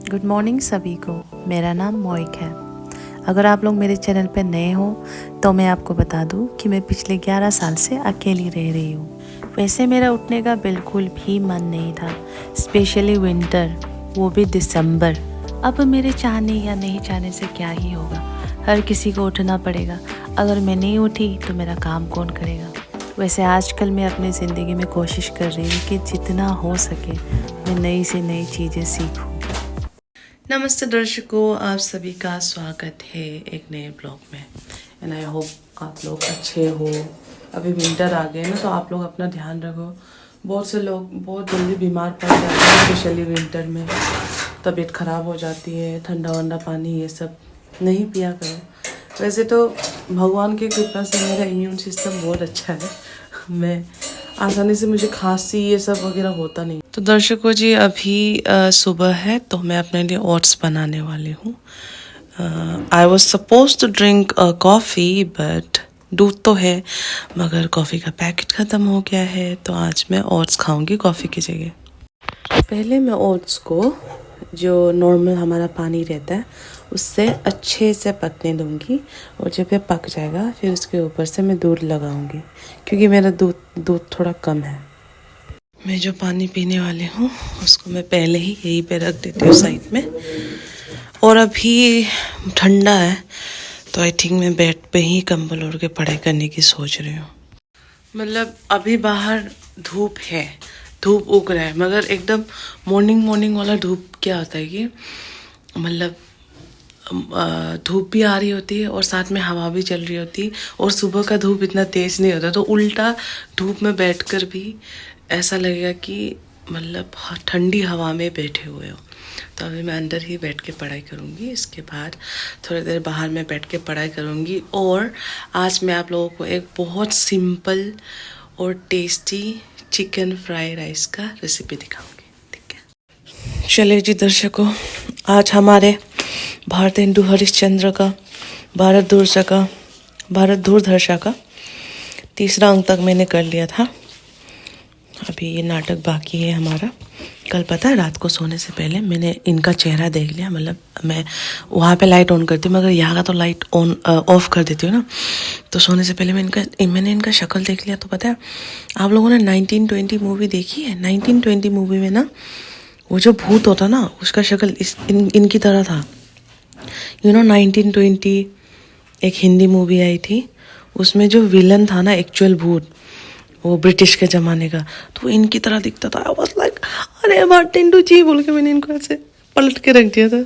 Good morning सभी को। मेरा नाम मोइक है। अगर आप लोग मेरे चैनल पर नए हो तो मैं आपको बता दूं कि मैं पिछले 11 साल से अकेली रह रही हूँ। वैसे मेरा उठने का बिल्कुल भी मन नहीं था, स्पेशली विंटर, वो भी दिसंबर। अब मेरे चाहने या नहीं चाहने से क्या ही होगा, हर किसी को उठना पड़ेगा। अगर मैं नहीं उठी तो मेरा काम कौन करेगा। वैसे आजकल मैं अपनी ज़िंदगी में कोशिश कर रही हूँ कि जितना हो सके मैं नई से नई चीज़ें सीखूँ। नमस्ते दर्शकों, आप सभी का स्वागत है एक नए ब्लॉग में। एंड आई होप आप लोग अच्छे हो। अभी विंटर आ गए ना, तो आप लोग अपना ध्यान रखो। बहुत से लोग बहुत जल्दी बीमार पड़ जाते हैं, स्पेशली विंटर में तबीयत ख़राब हो जाती है। ठंडा वंडा पानी ये सब नहीं पिया करो। वैसे तो भगवान की कृपा से मेरा इम्यून सिस्टम बहुत अच्छा है। मैं आसानी से, मुझे खांसी ये सब वगैरह होता नहीं। तो दर्शकों जी, अभी सुबह है तो मैं अपने लिए ओट्स बनाने वाली हूँ। I was suppose to drink coffee, but दूध तो है मगर कॉफ़ी का पैकेट ख़त्म हो गया है, तो आज मैं ओट्स खाऊंगी कॉफ़ी की जगह। पहले मैं ओट्स को, जो नॉर्मल हमारा पानी रहता है, उससे अच्छे से पकने दूंगी, और जब ये पक जाएगा फिर उसके ऊपर से मैं दूध लगाऊंगी, क्योंकि मेरा दूध थोड़ा कम है। मैं जो पानी पीने वाली हूँ उसको मैं पहले ही यहीं पे रख देती हूँ साइड में। और अभी ठंडा है तो आई थिंक मैं बेड पे ही कंबल ओढ़ के पढ़ाई करने की सोच रही हूँ। मतलब अभी बाहर धूप है, धूप उग रहा है, मगर एकदम मॉर्निंग वाला धूप क्या होता है कि मतलब धूप भी आ रही होती है और साथ में हवा भी चल रही होती है, और सुबह का धूप इतना तेज़ नहीं होता, तो उल्टा धूप में बैठकर भी ऐसा लगेगा कि मतलब ठंडी हवा में बैठे हुए हो। तो अभी मैं अंदर ही बैठ के पढ़ाई करूँगी, इसके बाद थोड़ी देर बाहर में बैठ के पढ़ाई करूँगी। और आज मैं आप लोगों को एक बहुत सिंपल और टेस्टी चिकन फ्राई राइस का रेसिपी दिखाऊँगी, ठीक है। चलिए जी दर्शकों, आज हमारे भारतेंदु हरिश्चंद्र का, भारत दूरदर्शा का तीसरा अंक तक मैंने कर लिया था। अभी ये नाटक बाकी है हमारा। कल पता है रात को सोने से पहले मैंने इनका चेहरा देख लिया। मतलब मैं वहाँ पे लाइट ऑन करती हूँ, मगर यहाँ का तो लाइट ऑन ऑफ कर देती हूँ ना, तो सोने से पहले मैंने इनका शक्ल देख लिया। तो पता है, आप लोगों ने 1920 मूवी देखी है? 1920 मूवी में ना वो जो भूत होता ना, उसका शक्ल इनकी तरह था। 1920 एक हिंदी मूवी आई थी, उसमें जो विलन था ना, एक्चुअल भूत, वो ब्रिटिश के ज़माने का, तो इनकी तरह दिखता था। आई वाज लाइक, अरे मार्टिन जी बोल के मैंने इनको ऐसे पलट के रख दिया था।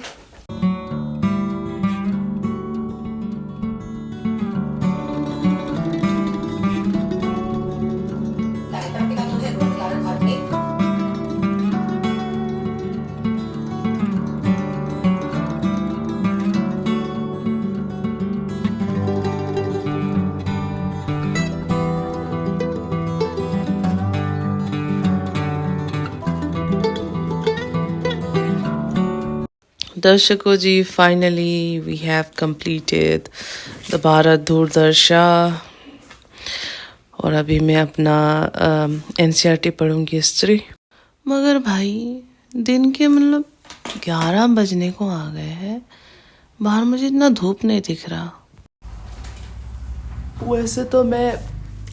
दर्शकों जी, finally we have completed the Bharat दूरदर्शा, और अभी मैं अपना एनसीईआरटी पढ़ूंगी, हिस्ट्री। मगर भाई दिन के मतलब 11 बजने को आ गए हैं, बाहर मुझे इतना धूप नहीं दिख रहा। वैसे तो मैं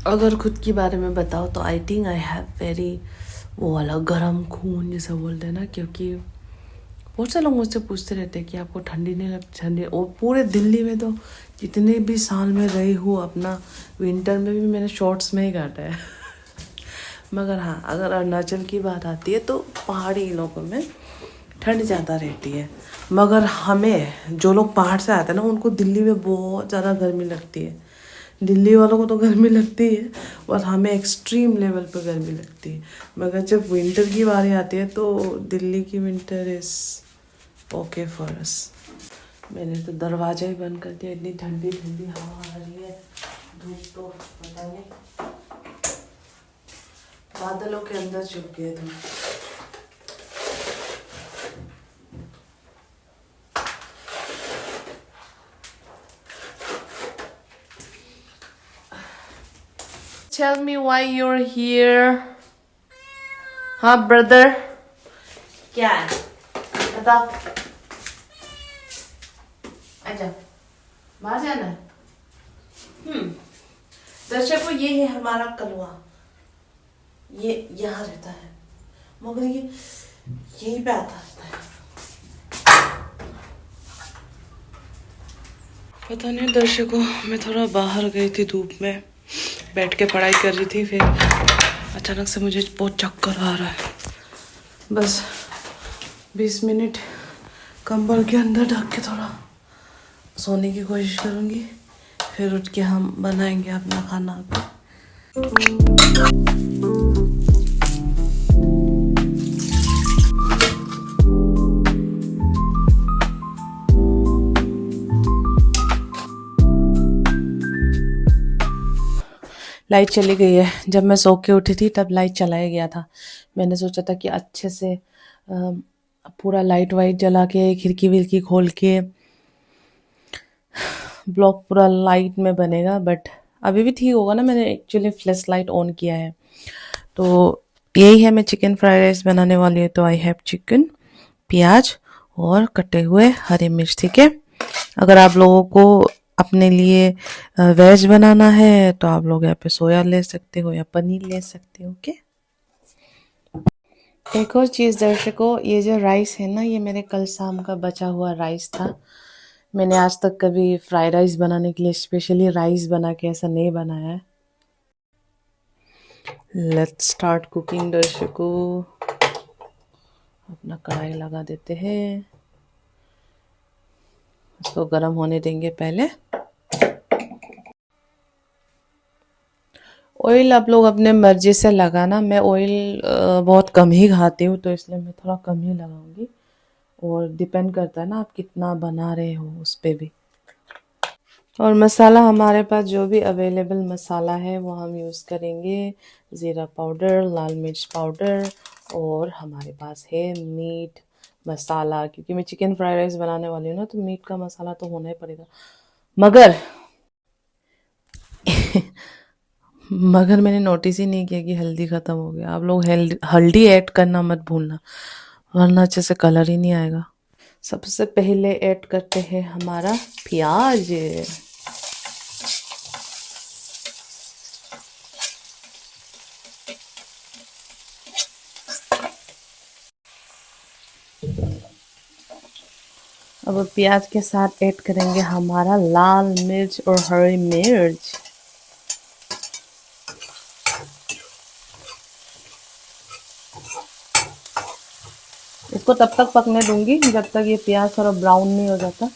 अगर खुद के बारे में बताऊँ तो I think I have very, वो वाला गर्म खून जैसा बोलते हैं ना, क्योंकि बहुत से लोग मुझसे पूछते रहते हैं कि आपको ठंडी नहीं लगती? ठंडी, और पूरे दिल्ली में तो जितने भी साल में रही हूँ, अपना विंटर में भी मैंने शॉर्ट्स में ही काटा है। मगर हाँ, अगर अरुणाचल की बात आती है तो पहाड़ी इलाकों में ठंड ज़्यादा रहती है। मगर हमें, जो लोग पहाड़ से आते हैं ना, उनको दिल्ली में बहुत ज़्यादा गर्मी लगती है। दिल्ली वालों को तो गर्मी लगती है, और हमें एक्सट्रीम लेवल पर गर्मी लगती है। मगर जब विंटर की बारी आती है तो दिल्ली की winter is okay for us. मैंने तो दरवाजा ही बंद कर दिया, इतनी ठंडी ठंडी हवा आ रही है। धूप तो पता नहीं, बादलों के अंदर छुप गए तुम। Tell me why you're here. हाँ ब्रदर, क्या है बताओ। आजा, बाहर जाना है। दर्शकों, ये है हमारा कलवा, ये यहाँ रहता है, मगर ये यहीं पे आता रहता है। पता नहीं दर्शकों, मैं थोड़ा बाहर गई थी धूप में, बैठ के पढ़ाई कर रही थी, फिर अचानक से मुझे बहुत चक्कर आ रहा है। बस 20 मिनट कंबल के अंदर ढक के थोड़ा सोने की कोशिश करूँगी, फिर उठ के हम बनाएंगे अपना खाना। लाइट चली गई है। जब मैं सो के उठी थी तब लाइट चलाया गया था। मैंने सोचा था कि अच्छे से पूरा लाइट वाइट जला के, खिड़की विड़की खोल के ब्लॉग पूरा लाइट में बनेगा, बट अभी भी ठीक होगा ना। मैंने एक्चुअली फ्लैश लाइट ऑन किया है। तो यही है, मैं चिकन फ्राइड राइस बनाने वाली हूँ। तो आई हैव चिकन, प्याज और कटे हुए हरी मिर्च, ठीक है। अगर आप लोगों को अपने लिए वेज बनाना है तो आप लोग यहाँ पे सोया ले सकते हो या पनीर ले सकते हो, ओके। एक और चीज़ दर्शकों, ये जो राइस है ना, ये मेरे कल शाम का बचा हुआ राइस था। मैंने आज तक कभी फ्राइड राइस बनाने के लिए स्पेशली राइस बना के ऐसा नहीं बनाया है। लेट्स स्टार्ट कुकिंग दर्शकों। अपना कढ़ाई लगा देते हैं, इसको गर्म होने देंगे पहले। ऑयल आप लोग अपने मर्जी से लगाना। मैं ऑयल बहुत कम ही खाती हूँ, तो इसलिए मैं थोड़ा कम ही लगाऊंगी, और डिपेंड करता है ना आप कितना बना रहे हो उस पे भी। और मसाला हमारे पास जो भी अवेलेबल मसाला है वो हम यूज़ करेंगे। ज़ीरा पाउडर, लाल मिर्च पाउडर, और हमारे पास है मीट मसाला, क्योंकि मैं चिकन फ्राइड राइस बनाने वाली हूँ ना, तो मीट का मसाला तो होना ही पड़ेगा। मगर मगर मैंने नोटिस ही नहीं किया कि हल्दी ख़त्म हो गया। आप लोग हल्दी ऐड करना मत भूलना, वरना अच्छे से कलर ही नहीं आएगा। सबसे पहले ऐड करते हैं हमारा प्याज। अब प्याज के साथ ऐड करेंगे हमारा लाल मिर्च और हरी मिर्च। इसको तब तक पकने दूंगी जब तक ये प्याज थोड़ा ब्राउन नहीं हो जाता।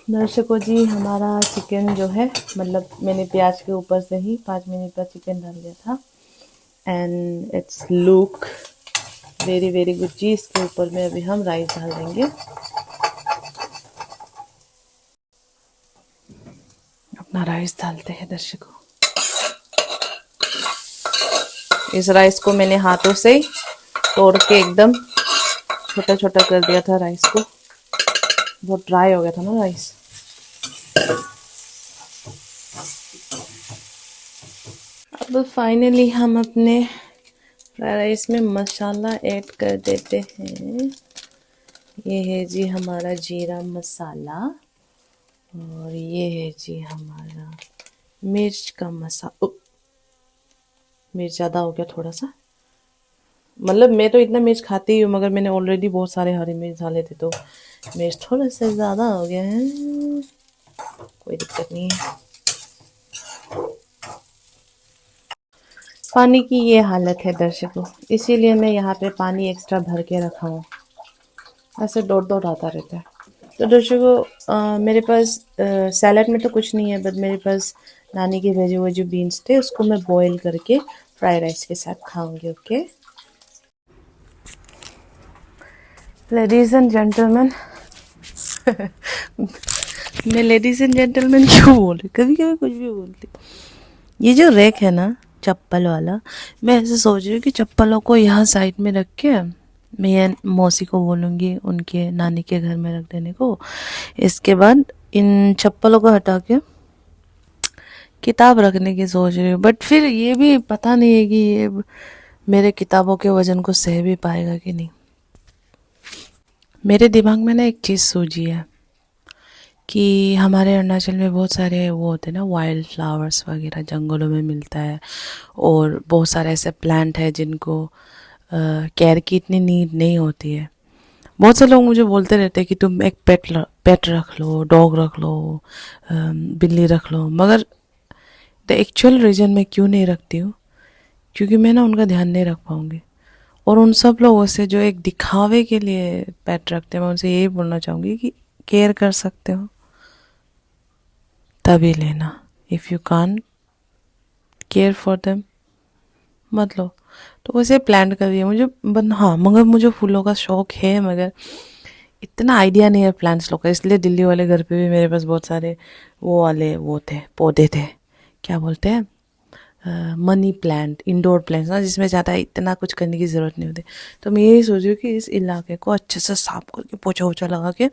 दर्शकों जी, हमारा चिकन जो है, मतलब मैंने प्याज के ऊपर से ही 5 मिनट का चिकन डाल दिया था, and it's look very very good जी। इसके ऊपर में अभी हम राइस डाल देंगे। अपना राइस डालते हैं दर्शकों। इस राइस को मैंने हाथों से तोड़ के एकदम छोटा छोटा कर दिया था राइस को, बहुत ड्राई हो गया था ना राइस। अब फाइनली हम अपने फ्राइड राइस में मसाला ऐड कर देते हैं। ये है जी हमारा जीरा मसाला, और ये है जी हमारा मिर्च का मसाला। मिर्च ज़्यादा हो गया थोड़ा सा, मतलब मैं तो इतना मिर्च खाती ही हूँ, मगर मैंने ऑलरेडी बहुत सारे हरी मिर्च डाले थे, तो मिर्च थोड़ा सा ज़्यादा हो गया है, कोई दिक्कत नहीं है। पानी की ये हालत है दर्शकों, इसीलिए मैं यहाँ पे पानी एक्स्ट्रा भर के रखा हूँ, ऐसे डॉट डॉट आता रहता है। तो दर्शकों, मेरे पास सैलड में तो कुछ नहीं है, बट मेरे पास नानी के भेजे हुए जो बीन्स थे उसको मैं बॉईल करके फ्राइड राइस के साथ खाऊंगी, ओके। लेडीज एंड जेंटलमैन मैं लेडीज एंड जेंटलमैन क्यों बोल रही, कभी कभी कुछ भी बोलती। ये जो रैक है ना चप्पल वाला, मैं ऐसे सोच रही हूँ कि चप्पलों को यहाँ साइड में रख के मैं ये मौसी को बोलूँगी उनके नानी के घर में रख देने को। इसके बाद इन चप्पलों को हटा के किताब रखने की सोच रही हूँ, बट फिर ये भी पता नहीं है कि ये मेरे किताबों के वजन को सह भी पाएगा कि नहीं। मेरे दिमाग में ना एक चीज़ सूझी है कि हमारे अरुणाचल में बहुत सारे वो होते हैं ना, वाइल्ड फ्लावर्स वगैरह जंगलों में मिलता है, और बहुत सारे ऐसे प्लांट है जिनको केयर की इतनी नीड नहीं होती है। बहुत से लोग मुझे बोलते रहते हैं कि तुम एक पेट रख लो, डॉग रख लो, बिल्ली रख लो, मगर द एक्चुअल रीज़न मैं क्यों नहीं रखती हूँ, क्योंकि मैं ना उनका ध्यान नहीं रख पाऊँगी। और उन सब लोगों से जो एक दिखावे के लिए पेट रखते हैं, मैं उनसे यही बोलना चाहूँगी कि केयर कर सकते हो तभी लेना। If you can't care for them, मत लो। तो वैसे प्लान कर दिया मुझे हाँ, मगर मुझे फूलों का शौक है, मगर इतना आइडिया नहीं है प्लांट्स लोग का, इसलिए दिल्ली वाले घर पे भी मेरे पास बहुत सारे वो वाले वो थे, पौधे थे, क्या बोलते हैं, मनी प्लांट, इंडोर प्लांट्स ना, जिसमें ज़्यादा इतना कुछ करने की ज़रूरत नहीं होती। तो मैं यही सोच रही हूँ कि इस इलाके को अच्छे से साफ करके पोछा वोछा लगा के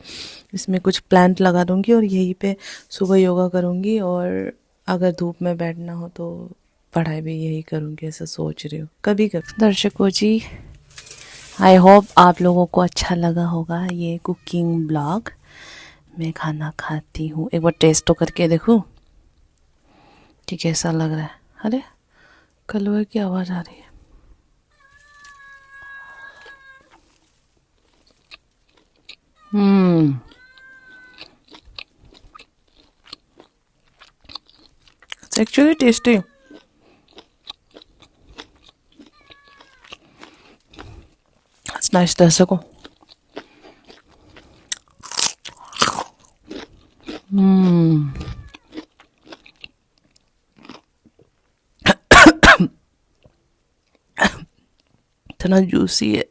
इसमें कुछ प्लांट लगा दूँगी, और यहीं पे सुबह योगा करूँगी, और अगर धूप में बैठना हो तो पढ़ाई भी यही करूँगी, ऐसा सोच रही हूँ कभी कभी। दर्शकों जी, आई होप आप लोगों को अच्छा लगा होगा ये कुकिंग ब्लॉग। मैं खाना खाती हूँ, एक बार टेस्ट तो करके देखूँ कि कैसा लग रहा है। अरे कलवे की आवाज़ आ रही है। It's actually tasty. It's nice दर्शकों। इतना जूसी है।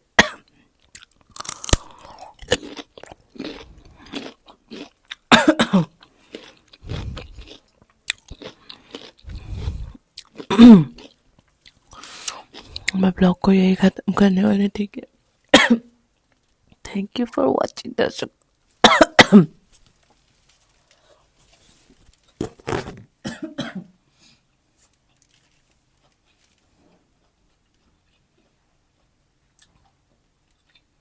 मैं ब्लॉग को यही ख़त्म करने वाली, ठीक है। थैंक यू फॉर वॉचिंग दर्शक।